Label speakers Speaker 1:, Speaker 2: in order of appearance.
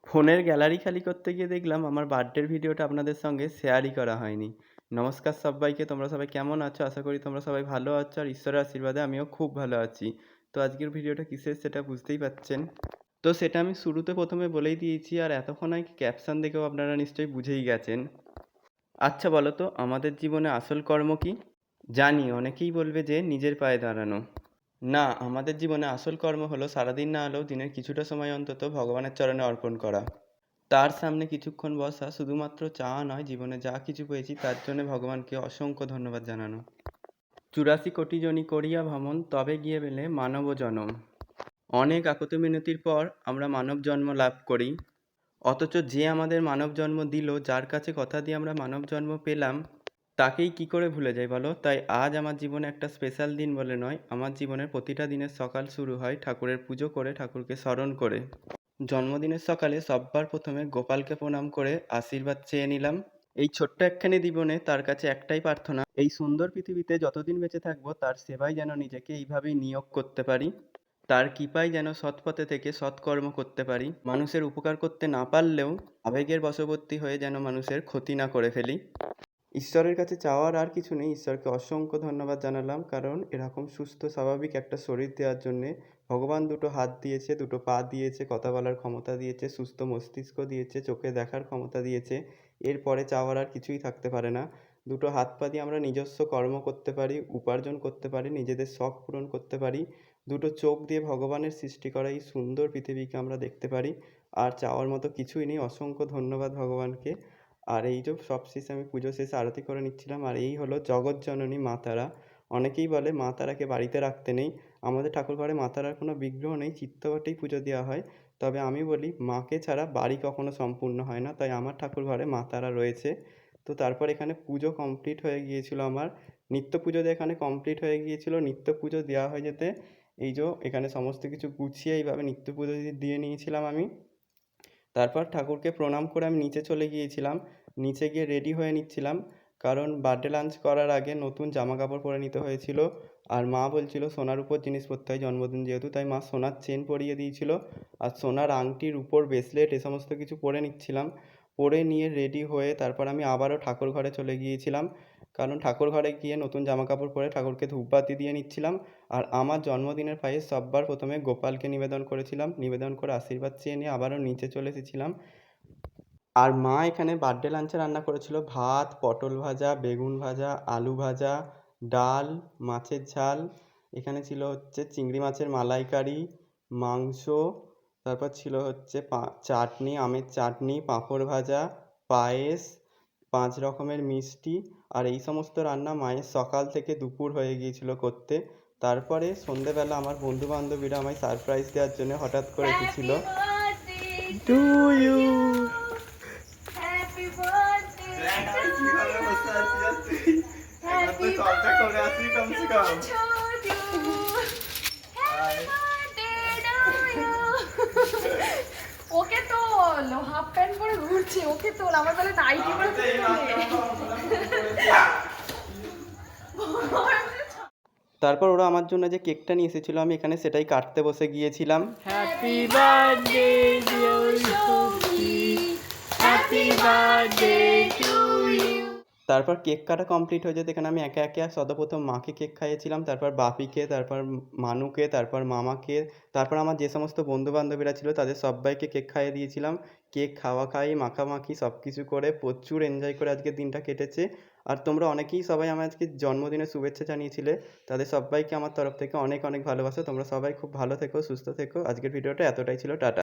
Speaker 1: ফোনের গ্যালারি খালি করতে গিয়ে দেখলাম আমার বার্থডের ভিডিওটা আপনাদের সঙ্গে শেয়ারই করা হয়নি। নমস্কার সব্বাইকে, তোমরা সবাই কেমন আছো? আশা করি তোমরা সবাই ভালো আছো আর ঈশ্বরের আশীর্বাদে আমিও খুব ভালো আছি। তো আজকের ভিডিওটা কিসের সেটা বুঝতেই পারছেন। তো সেটা আমি শুরুতে প্রথমে বলেই দিয়েছি আর এতক্ষণ আগে ক্যাপশন দেখেও আপনারা নিশ্চয়ই বুঝেই গেছেন। আচ্ছা বলো তো আমাদের জীবনে আসল কর্ম কি? জানি অনেকেই বলবে যে নিজের পায়ে দাঁড়ানো। না, আমাদের জীবনে আসল কর্ম হলো সারাদিন না হলেও দিনের কিছুটা সময় অন্তত ভগবানের চরণে অর্পণ করা। তার সামনে কিছুক্ষণ বসা, শুধুমাত্র চাওয়া নয়, জীবনে যা কিছু পেয়েছি তার জন্য ভগবানকে অসংখ্য ধন্যবাদ জানানো। 84 কোটি জনি করিয়া ভ্রমণ তবে গিয়ে পেলে মানব জনম। অনেক আকুতি মিনতির পর আমরা মানব জন্ম লাভ করি, অথচ যে আমাদের মানব জন্ম দিল, যার কাছে কথা দিয়ে আমরা মানব জন্ম পেলাম, তাকেই কি করে ভুলে যাই বলো? তাই আজ আমার জীবনে একটা স্পেশাল দিন বলে নয়, আমার জীবনের প্রতিটা দিনের সকাল শুরু হয় ঠাকুরের পুজো করে, ঠাকুরকে স্মরণ করে। জন্মদিনের সকালে সব্বার প্রথমে গোপালকে প্রণাম করে আশীর্বাদ চেয়ে নিলাম। এই ছোট্ট একখানি জীবনে তার কাছে একটাই প্রার্থনা, এই সুন্দর পৃথিবীতে যতদিন বেঁচে থাকবো তার সেবায় যেন নিজেকে এইভাবেই নিয়োগ করতে পারি, তার কৃপায় যেন সৎ পথে থেকে সৎকর্ম করতে পারি, মানুষের উপকার করতে না পারলেও আবেগের বশবর্তী হয়ে যেন মানুষের ক্ষতি না করে ফেলি। ঈশ্বরের কাছে চাওয়ার আর কিছু নেই, ঈশ্বরকে অসংখ্য ধন্যবাদ জানালাম, কারণ এরকম সুস্থ স্বাভাবিক একটা শরীর দেওয়ার জন্যে। ভগবান দুটো হাত দিয়েছে, দুটো পা দিয়েছে, কথা বলার ক্ষমতা দিয়েছে, সুস্থ মস্তিষ্ক দিয়েছে, চোখে দেখার ক্ষমতা দিয়েছে। এরপরে চাওয়ার আর কিছুই থাকতে পারে না। দুটো হাত পা দিয়ে আমরা নিজস্ব কর্ম করতে পারি, উপার্জন করতে পারি, নিজেদের শখ পূরণ করতে পারি। দুটো চোখ দিয়ে ভগবানের সৃষ্টি করা এই সুন্দর পৃথিবীকে আমরা দেখতে পারি। আর চাওয়ার মতো কিছুই নেই। অসংখ্য ধন্যবাদ ভগবানকে। আর এই যে সবশেষে আমি পুজো শেষে আরতি করে নিচ্ছিলাম, আর এই হলো জগৎজননী মা তারা। অনেকেই বলে মা তারাকে বাড়িতে রাখতে নেই। আমাদের ঠাকুরঘরে মা তারার কোনো বিগ্রহ নেই, চিত্রপটেই পুজো দেওয়া হয়। তবে আমি বলি মাকে ছাড়া বাড়ি কখনো সম্পূর্ণ হয় না, তাই আমার ঠাকুরঘরে মা তারা রয়েছে। তো তারপর এখানে পুজো কমপ্লিট হয়ে গিয়েছিল আমার। নিত্য পুজো দিয়ে এখানে কমপ্লিট হয়ে গিয়েছিল। নিত্য পুজো দেওয়া হয়ে যেতে এই যে এখানে সমস্ত কিছু গুছিয়ে এইভাবে নিত্য পুজো দিয়ে নিয়েছিলাম আমি। তারপর ঠাকুরকে প্রণাম করে আমি নিচে চলে গিয়েছিলাম। নিচে গিয়ে রেডি হয়ে নিচ্ছিলাম, কারণ বার্থডে লাঞ্চ করার আগে নতুন জামা কাপড় পরে নিতে হয়েছিল। আর মা বলছিল সোনার উপর জিনিস পরতে হয় জন্মদিন যেহেতু, তাই মা সোনার চেন পরিয়ে দিয়েছিল। আর সোনার আংটির উপর ব্রেসলেট এ সমস্ত কিছু পরে নিচ্ছিলাম। পরে নিয়ে রেডি হয়ে তারপর আমি আবারও ঠাকুর ঘরে চলে গিয়েছিলাম, কারণ ঠাকুর ঘরে গিয়ে নতুন জামা কাপড় পরে ঠাকুরকে ধূপবাতি দিয়ে নিচ্ছিলাম। আর আমার জন্মদিনের পায়ে সববার প্রথমে গোপালকে নিবেদন করেছিলাম, নিবেদন করে আশীর্বাদ চেয়ে নিয়ে আবারও নিচে চলে এসেছিলাম। আর মা এখানে বার্থডে লাঞ্চে রান্না করেছিল ভাত, পটল ভাজা, বেগুন ভাজা, আলু ভাজা, ডাল, মাছের ঝাল, এখানে ছিল হচ্ছে চিংড়ি মাছের মালাইকারি, মাংস, তারপর ছিল হচ্ছে চাটনি, আমের চাটনি, পাঁপড় ভাজা, পায়েস, 5 রকমের মিষ্টি। আর এই সমস্ত রান্না মায়ের সকাল থেকে দুপুর হয়ে গিয়েছিল করতে। তারপরে সন্ধেবেলা আমার বন্ধু বান্ধবীরা আমায় সারপ্রাইজ দেওয়ার জন্য হঠাৎ করে এসেছিল। To you.
Speaker 2: Happy birthday to you happy birthday to you happy birthday to you okay তোল, হাফ প্যান্ট পরে ঘুরছে, ওকে তোল। আমার বেলা নাইটি পরে
Speaker 1: তারপর ওরা আমার জন্য যে কেকটা নিয়ে এসেছিল আমি এখানে সেটাই কাটতে বসে গিয়েছিলাম।
Speaker 2: হ্যাপি বার্থডে ডিয়ার সখী, হ্যাপি বার্থডে টু ইউ।
Speaker 1: তারপর কেক কাটা কমপ্লিট হয়ে যেতে এখানে আমি একে একে সর্বপ্রথম মাকে কেক খাইয়েছিলাম, তারপর বাপিকে, তারপর মানুকে, তারপর মামাকে, তারপর আমার যে সমস্ত বন্ধু বান্ধবীরা ছিল তাদের সবাইকে কেক খাইয়ে দিয়েছিলাম। কেক খাওয়া খাই মাখামাখি সব কিছু করে প্রচুর এনজয় করে আজকের দিনটা কেটেছে। আর তোমরা অনেকেই সবাই আমার আজকে জন্মদিনের শুভেচ্ছা জানিয়েছিলে, তাদের সবাইকে আমার তরফ থেকে অনেক অনেক ভালোবাসা। তোমরা সবাই খুব ভালো থেকো, সুস্থ থেকো। আজকের ভিডিওটা এতটাই ছিল, টাটা।